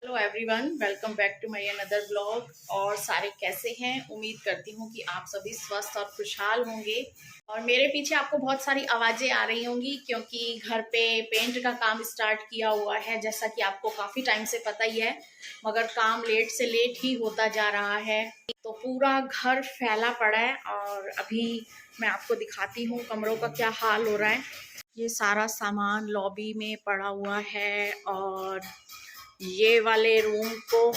Hello everyone, welcome back to my another blog. और सारे कैसे हैं? उम्मीद करती हूँ कि आप सभी स्वस्थ और खुशहाल होंगे। और मेरे पीछे आपको बहुत सारी आवाज़ें आ रही होंगी क्योंकि घर पे पेंट का काम स्टार्ट किया हुआ है, जैसा कि आपको काफ़ी टाइम से पता ही है। मगर काम लेट से लेट ही होता जा रहा है, तो पूरा घर फैला पड़ा है। और अभी मैं आपको दिखाती हूँ कमरों का क्या हाल हो रहा है। ये सारा सामान लॉबी में पड़ा हुआ है और ये वाले रूम को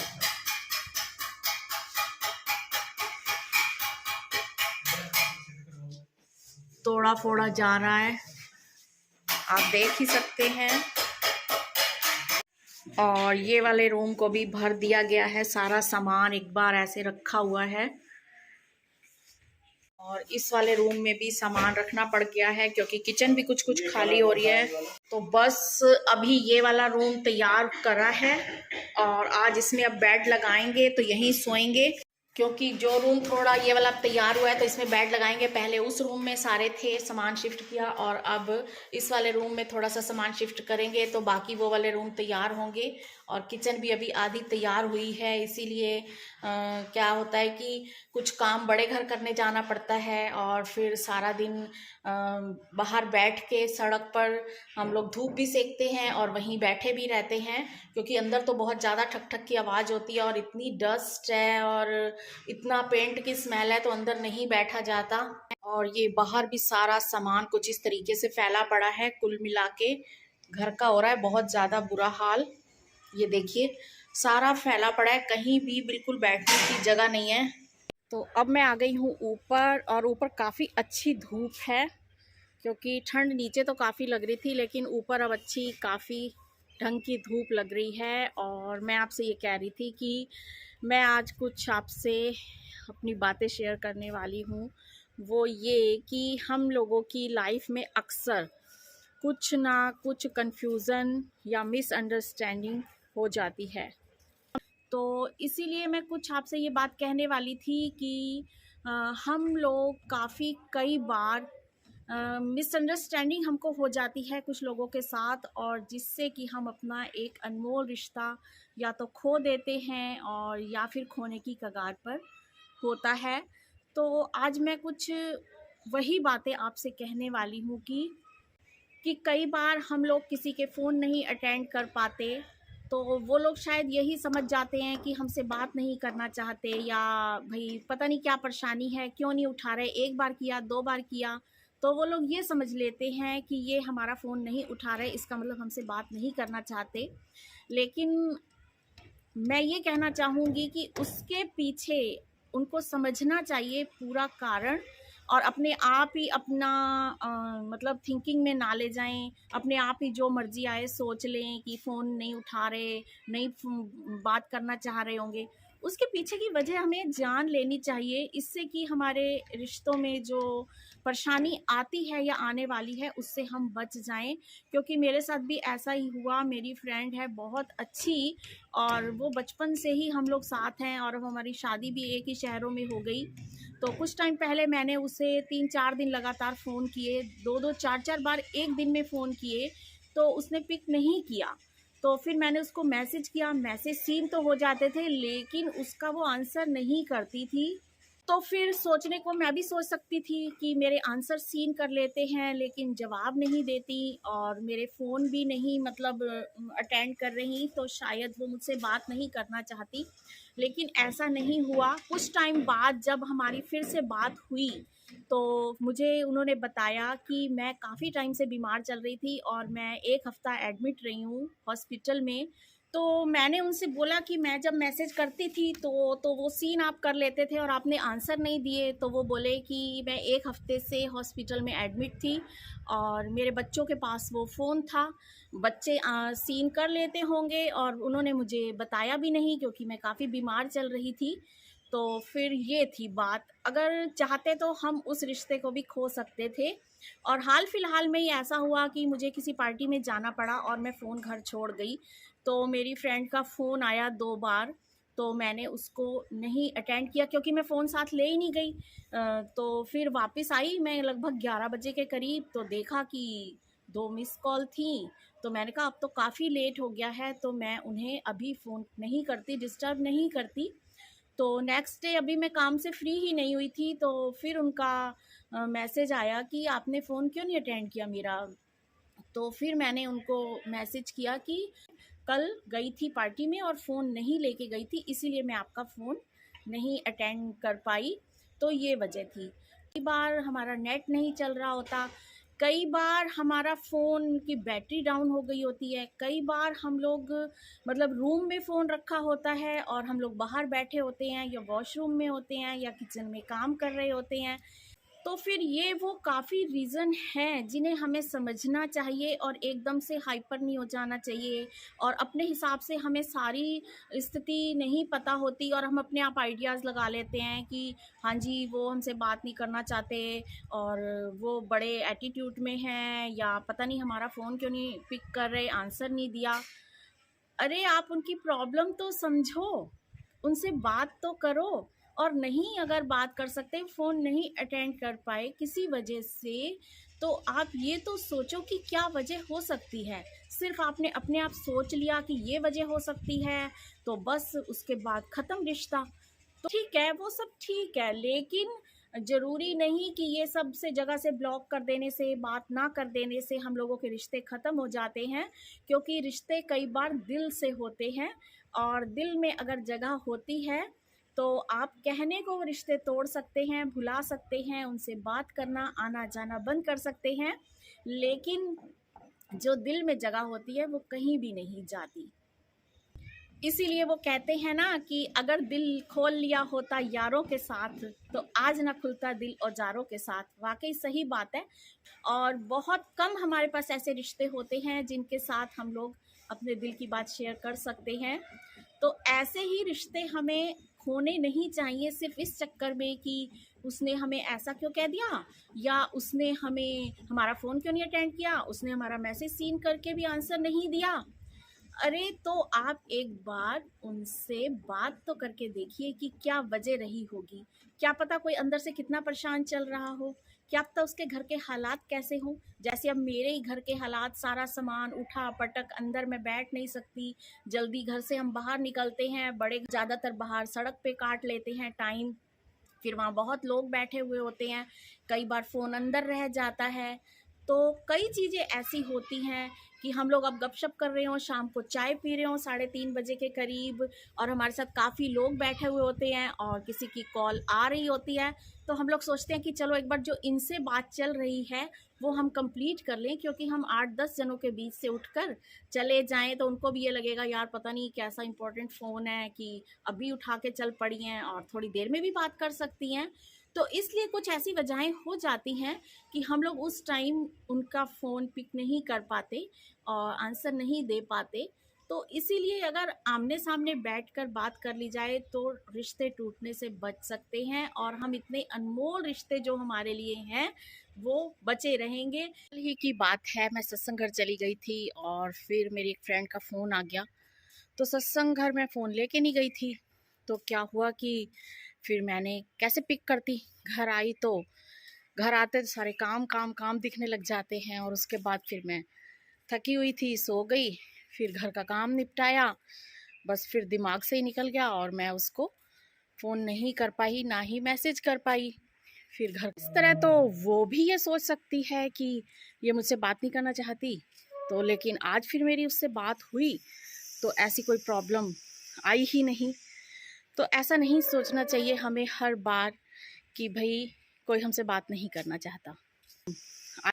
तोड़ा फोड़ा जा रहा है, आप देख ही सकते हैं। और ये वाले रूम को भी भर दिया गया है, सारा सामान एक बार ऐसे रखा हुआ है। और इस वाले रूम में भी सामान रखना पड़ गया है क्योंकि किचन भी कुछ कुछ खाली हो रही है। तो बस अभी ये वाला रूम तैयार करा है और आज इसमें अब बेड लगाएंगे, तो यहीं सोएंगे। क्योंकि जो रूम थोड़ा ये वाला तैयार हुआ है तो इसमें बेड लगाएंगे। पहले उस रूम में सारे थे, सामान शिफ्ट किया, और अब इस वाले रूम में थोड़ा सा सामान शिफ्ट करेंगे तो बाकी वो वाले रूम तैयार होंगे। और किचन भी अभी आधी तैयार हुई है, इसीलिए क्या होता है कि कुछ काम बड़े घर करने जाना पड़ता है और फिर सारा दिन बाहर बैठ के सड़क पर हम लोग धूप भी सेकते हैं और वहीं बैठे भी रहते हैं, क्योंकि अंदर तो बहुत ज़्यादा ठक ठक की आवाज़ होती है और इतनी डस्ट है और इतना पेंट की स्मेल है, तो अंदर नहीं बैठा जाता। और ये बाहर भी सारा सामान कुछ इस तरीके से फैला पड़ा है। कुल मिला के घर का हो रहा है बहुत ज़्यादा बुरा हाल। ये देखिए सारा फैला पड़ा है, कहीं भी बिल्कुल बैठने की जगह नहीं है। तो अब मैं आ गई हूँ ऊपर, और ऊपर काफ़ी अच्छी धूप है क्योंकि ठंड नीचे तो काफ़ी लग रही थी, लेकिन ऊपर अब अच्छी काफ़ी ढंग की धूप लग रही है। और मैं आपसे ये कह रही थी कि मैं आज कुछ आपसे अपनी बातें शेयर करने वाली हूँ। वो ये कि हम लोगों की लाइफ में अक्सर कुछ ना कुछ कन्फ्यूज़न या मिसअंडरस्टैंडिंग हो जाती है। तो इसीलिए मैं कुछ आपसे ये बात कहने वाली थी कि हम लोग काफ़ी कई बार मिसअंडरस्टैंडिंग हमको हो जाती है कुछ लोगों के साथ, और जिससे कि हम अपना एक अनमोल रिश्ता या तो खो देते हैं और या फिर खोने की कगार पर होता है। तो आज मैं कुछ वही बातें आपसे कहने वाली हूँ कि कई बार हम लोग किसी के फ़ोन नहीं अटेंड कर पाते, तो वो लोग शायद यही समझ जाते हैं कि हमसे बात नहीं करना चाहते, या भाई पता नहीं क्या परेशानी है, क्यों नहीं उठा रहे। एक बार किया, दो बार किया, तो वो लोग ये समझ लेते हैं कि ये हमारा फ़ोन नहीं उठा रहे, इसका मतलब हमसे बात नहीं करना चाहते। लेकिन मैं ये कहना चाहूँगी कि उसके पीछे उनको समझना चाहिए पूरा कारण, और अपने आप ही अपना मतलब थिंकिंग में ना ले जाएं। अपने आप ही जो मर्जी आए सोच लें कि फ़ोन नहीं उठा रहे, नहीं बात करना चाह रहे होंगे। उसके पीछे की वजह हमें जान लेनी चाहिए, इससे कि हमारे रिश्तों में जो परेशानी आती है या आने वाली है उससे हम बच जाएं। क्योंकि मेरे साथ भी ऐसा ही हुआ। मेरी फ्रेंड है बहुत अच्छी, और वो बचपन से ही हम लोग साथ हैं, और अब हमारी शादी भी एक ही शहरों में हो गई। तो कुछ टाइम पहले मैंने उसे 3-4 दिन लगातार फ़ोन किए, 2-2 4-4 बार एक दिन में फ़ोन किए, तो उसने पिक नहीं किया। तो फिर मैंने उसको मैसेज किया, मैसेज सीन तो हो जाते थे लेकिन उसका वो आंसर नहीं करती थी। तो फिर सोचने को मैं भी सोच सकती थी कि मेरे आंसर सीन कर लेते हैं लेकिन जवाब नहीं देती, और मेरे फ़ोन भी नहीं मतलब अटेंड कर रही, तो शायद वो मुझसे बात नहीं करना चाहती। लेकिन ऐसा नहीं हुआ। कुछ टाइम बाद जब हमारी फिर से बात हुई, तो मुझे उन्होंने बताया कि मैं काफ़ी टाइम से बीमार चल रही थी और मैं 1 हफ़्ता एडमिट रही हूँ हॉस्पिटल में। तो मैंने उनसे बोला कि मैं जब मैसेज करती थी तो वो सीन आप कर लेते थे और आपने आंसर नहीं दिए। तो वो बोले कि मैं 1 हफ़्ते से हॉस्पिटल में एडमिट थी और मेरे बच्चों के पास वो फ़ोन था। बच्चे सीन कर लेते होंगे, और उन्होंने मुझे बताया भी नहीं क्योंकि मैं काफ़ी बीमार चल रही थी। तो फिर ये थी बात। अगर चाहते तो हम उस रिश्ते को भी खो सकते थे। और हाल फिलहाल में ही ऐसा हुआ कि मुझे किसी पार्टी में जाना पड़ा और मैं फ़ोन घर छोड़ गई। तो मेरी फ्रेंड का फ़ोन आया 2 बार, तो मैंने उसको नहीं अटेंड किया क्योंकि मैं फ़ोन साथ ले ही नहीं गई। तो फिर वापस आई मैं लगभग 11 बजे के करीब, तो देखा कि 2 मिस कॉल थी। तो मैंने कहा अब तो काफ़ी लेट हो गया है, तो मैं उन्हें अभी फ़ोन नहीं करती, डिस्टर्ब नहीं करती। तो नेक्स्ट डे अभी मैं काम से फ्री ही नहीं हुई थी, तो फिर उनका मैसेज आया कि आपने फ़ोन क्यों नहीं अटेंड किया मेरा। तो फिर मैंने उनको मैसेज किया कि कल गई थी पार्टी में और फ़ोन नहीं लेके गई थी, इसीलिए मैं आपका फ़ोन नहीं अटेंड कर पाई। तो ये वजह थी। कई बार हमारा नेट नहीं चल रहा होता, कई बार हमारा फ़ोन की बैटरी डाउन हो गई होती है, कई बार हम लोग मतलब रूम में फ़ोन रखा होता है और हम लोग बाहर बैठे होते हैं या वॉशरूम में होते हैं या किचन में काम कर रहे होते हैं। तो फिर ये वो काफ़ी रीज़न हैं जिन्हें हमें समझना चाहिए और एकदम से हाइपर नहीं हो जाना चाहिए, और अपने हिसाब से हमें सारी स्थिति नहीं पता होती और हम अपने आप आइडियाज़ लगा लेते हैं कि हाँ जी, वो हमसे बात नहीं करना चाहते और वो बड़े एटीट्यूड में हैं, या पता नहीं हमारा फ़ोन क्यों नहीं पिक कर रहे, आंसर नहीं दिया। अरे आप उनकी प्रॉब्लम तो समझो, उनसे बात तो करो। और नहीं अगर बात कर सकते, फ़ोन नहीं अटेंड कर पाए किसी वजह से, तो आप ये तो सोचो कि क्या वजह हो सकती है। सिर्फ़ आपने अपने आप सोच लिया कि ये वजह हो सकती है, तो बस उसके बाद ख़त्म रिश्ता। तो ठीक है, वो सब ठीक है, लेकिन ज़रूरी नहीं कि ये सब से जगह से ब्लॉक कर देने से, बात ना कर देने से हम लोगों के रिश्ते ख़त्म हो जाते हैं, क्योंकि रिश्ते कई बार दिल से होते हैं, और दिल में अगर जगह होती है तो आप कहने को वो रिश्ते तोड़ सकते हैं, भुला सकते हैं, उनसे बात करना, आना-जाना बंद कर सकते हैं, लेकिन जो दिल में जगह होती है वो कहीं भी नहीं जाती। इसीलिए वो कहते हैं ना कि अगर दिल खोल लिया होता यारों के साथ, तो आज ना खुलता दिल औजारों के साथ। वाक़ई सही बात है, और बहुत कम हमारे पास ऐसे रिश्ते होते हैं जिनके साथ हम लोग अपने दिल की बात शेयर कर सकते हैं। तो ऐसे ही रिश्ते हमें खोने नहीं चाहिए सिर्फ़ इस चक्कर में कि उसने हमें ऐसा क्यों कह दिया, या उसने हमें हमारा फ़ोन क्यों नहीं अटेंड किया, उसने हमारा मैसेज सीन करके भी आंसर नहीं दिया। अरे तो आप एक बार उनसे बात तो करके देखिए कि क्या वजह रही होगी। क्या पता कोई अंदर से कितना परेशान चल रहा हो, क्या पता उसके घर के हालात कैसे हों। जैसे अब मेरे ही घर के हालात, सारा सामान उठा-पटक, अंदर मैं बैठ नहीं सकती, जल्दी घर से हम बाहर निकलते हैं, बड़े ज़्यादातर बाहर सड़क पे काट लेते हैं टाइम, फिर वहाँ बहुत लोग बैठे हुए होते हैं, कई बार फ़ोन अंदर रह जाता है। तो कई चीज़ें ऐसी होती हैं कि हम लोग अब गपशप कर रहे हों, शाम को चाय पी रहे हों 3:30 बजे के करीब, और हमारे साथ काफ़ी लोग बैठे हुए होते हैं और किसी की कॉल आ रही होती है, तो हम लोग सोचते हैं कि चलो एक बार जो इनसे बात चल रही है वो हम कंप्लीट कर लें, क्योंकि हम 8-10 जनों के बीच से उठकर चले जाएँ तो उनको भी ये लगेगा यार पता नहीं कैसा इम्पोर्टेंट फ़ोन है कि अभी उठा के चल पड़ी हैं और थोड़ी देर में भी बात कर सकती हैं। तो इसलिए कुछ ऐसी वजहें हो जाती हैं कि हम लोग उस टाइम उनका फ़ोन पिक नहीं कर पाते और आंसर नहीं दे पाते। तो इसीलिए अगर आमने-सामने बैठकर बात कर ली जाए तो रिश्ते टूटने से बच सकते हैं, और हम इतने अनमोल रिश्ते जो हमारे लिए हैं वो बचे रहेंगे। कल ही की बात है, मैं सत्संग घर चली गई थी और फिर मेरी एक फ्रेंड का फ़ोन आ गया। तो सत्संग घर में फ़ोन लेके नहीं गई थी, तो क्या हुआ कि फिर मैंने कैसे पिक करती। घर आई तो घर आते तो सारे काम काम काम दिखने लग जाते हैं, और उसके बाद फिर मैं थकी हुई थी, सो गई। फिर घर का काम निपटाया, बस फिर दिमाग से ही निकल गया और मैं उसको फ़ोन नहीं कर पाई, ना ही मैसेज कर पाई। फिर घर इस तरह तो वो भी ये सोच सकती है कि ये मुझसे बात नहीं करना चाहती, तो लेकिन आज फिर मेरी उससे बात हुई तो ऐसी कोई प्रॉब्लम आई ही नहीं। तो ऐसा नहीं सोचना चाहिए हमें हर बार कि भई कोई हमसे बात नहीं करना चाहता।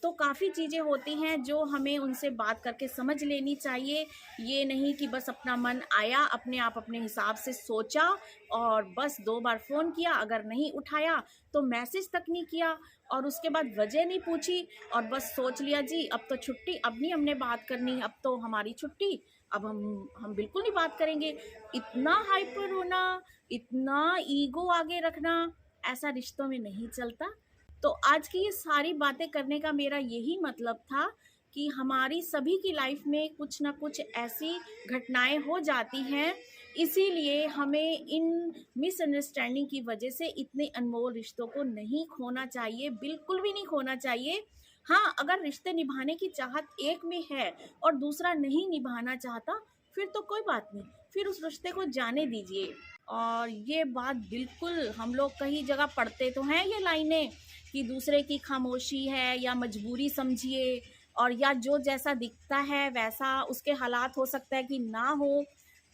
तो काफ़ी चीज़ें होती हैं जो हमें उनसे बात करके समझ लेनी चाहिए। ये नहीं कि बस अपना मन आया, अपने आप अपने हिसाब से सोचा और बस 2 बार फ़ोन किया, अगर नहीं उठाया तो मैसेज तक नहीं किया और उसके बाद वजह नहीं पूछी, और बस सोच लिया जी अब तो छुट्टी, अब नहीं हमने बात करनी, अब तो हमारी छुट्टी, अब हम बिल्कुल नहीं बात करेंगे। इतना हाइपर होना, इतना ईगो आगे रखना, ऐसा रिश्तों में नहीं चलता। तो आज की ये सारी बातें करने का मेरा यही मतलब था कि हमारी सभी की लाइफ में कुछ ना कुछ ऐसी घटनाएं हो जाती हैं, इसीलिए हमें इन मिसअंडरस्टैंडिंग की वजह से इतने अनमोल रिश्तों को नहीं खोना चाहिए, बिल्कुल भी नहीं खोना चाहिए। हाँ, अगर रिश्ते निभाने की चाहत एक में है और दूसरा नहीं निभाना चाहता, फिर तो कोई बात नहीं, फिर उस रिश्ते को जाने दीजिए। और ये बात बिल्कुल हम लोग कई जगह पढ़ते तो हैं ये लाइनें कि दूसरे की खामोशी है या मजबूरी समझिए, और या जो जैसा दिखता है वैसा उसके हालात हो सकता है कि ना हो।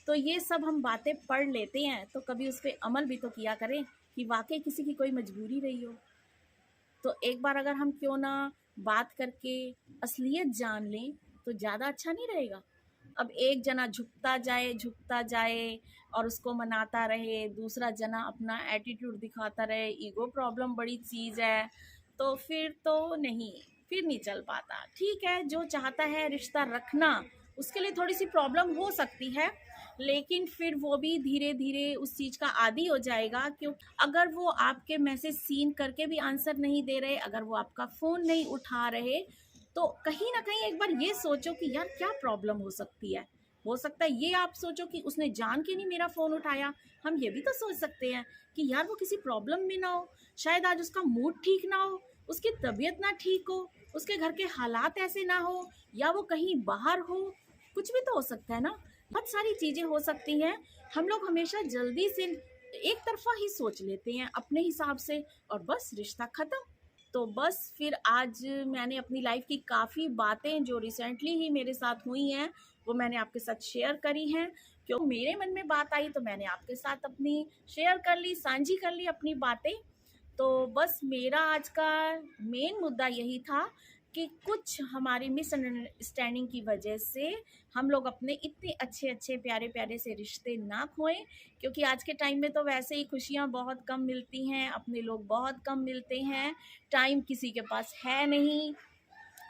तो ये सब हम बातें पढ़ लेते हैं, तो कभी उस पर अमल भी तो किया करें कि वाकई किसी की कोई मजबूरी रही हो। तो एक बार अगर हम क्यों ना बात करके असलियत जान लें तो ज़्यादा अच्छा नहीं रहेगा? अब एक जना झुकता जाए और उसको मनाता रहे, दूसरा जना अपना एटीट्यूड दिखाता रहे, ईगो प्रॉब्लम बड़ी चीज़ है, तो फिर नहीं चल पाता। ठीक है, जो चाहता है रिश्ता रखना, उसके लिए थोड़ी सी प्रॉब्लम हो सकती है, लेकिन फिर वो भी धीरे धीरे उस चीज़ का आदी हो जाएगा। क्यों? अगर वो आपके मैसेज सीन करके भी आंसर नहीं दे रहे, अगर वो आपका फ़ोन नहीं उठा रहे, तो कहीं ना कहीं एक बार ये सोचो कि यार क्या प्रॉब्लम हो सकती है। हो सकता है ये आप सोचो कि उसने जान के नहीं मेरा फ़ोन उठाया। हम ये भी तो सोच सकते हैं कि यार वो किसी प्रॉब्लम में ना हो, शायद आज उसका मूड ठीक ना हो, उसकी तबीयत ना ठीक हो, उसके घर के हालात ऐसे ना हो, या वो कहीं बाहर हो। कुछ भी तो हो सकता है ना, बहुत सारी चीज़ें हो सकती हैं। हम लोग हमेशा जल्दी से एक तरफा ही सोच लेते हैं अपने हिसाब से, और बस रिश्ता ख़त्म। तो बस फिर आज मैंने अपनी लाइफ की काफ़ी बातें जो रिसेंटली ही मेरे साथ हुई हैं, वो मैंने आपके साथ शेयर करी हैं। क्यों मेरे मन में बात आई तो मैंने आपके साथ अपनी शेयर कर ली, साझी कर ली अपनी बातें। तो बस मेरा आज का मेन मुद्दा यही था कि कुछ हमारी मिसअंडरस्टैंडिंग की वजह से हम लोग अपने इतने अच्छे अच्छे प्यारे प्यारे से रिश्ते ना खोएं। क्योंकि आज के टाइम में तो वैसे ही खुशियां बहुत कम मिलती हैं, अपने लोग बहुत कम मिलते हैं, टाइम किसी के पास है नहीं।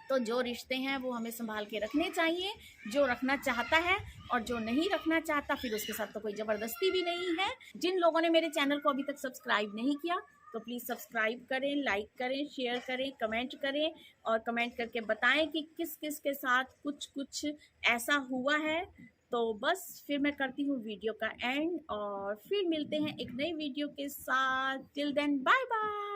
तो जो रिश्ते हैं वो हमें संभाल के रखने चाहिए, जो रखना चाहता है, और जो नहीं रखना चाहता फिर उसके साथ तो कोई ज़बरदस्ती भी नहीं है। जिन लोगों ने मेरे चैनल को अभी तक सब्सक्राइब नहीं किया तो प्लीज़ सब्सक्राइब करें, लाइक करें, शेयर करें, कमेंट करें, और कमेंट करके बताएं कि किस किस के साथ कुछ कुछ ऐसा हुआ है। तो बस फिर मैं करती हूँ वीडियो का एंड, और फिर मिलते हैं एक नई वीडियो के साथ। Till then bye bye.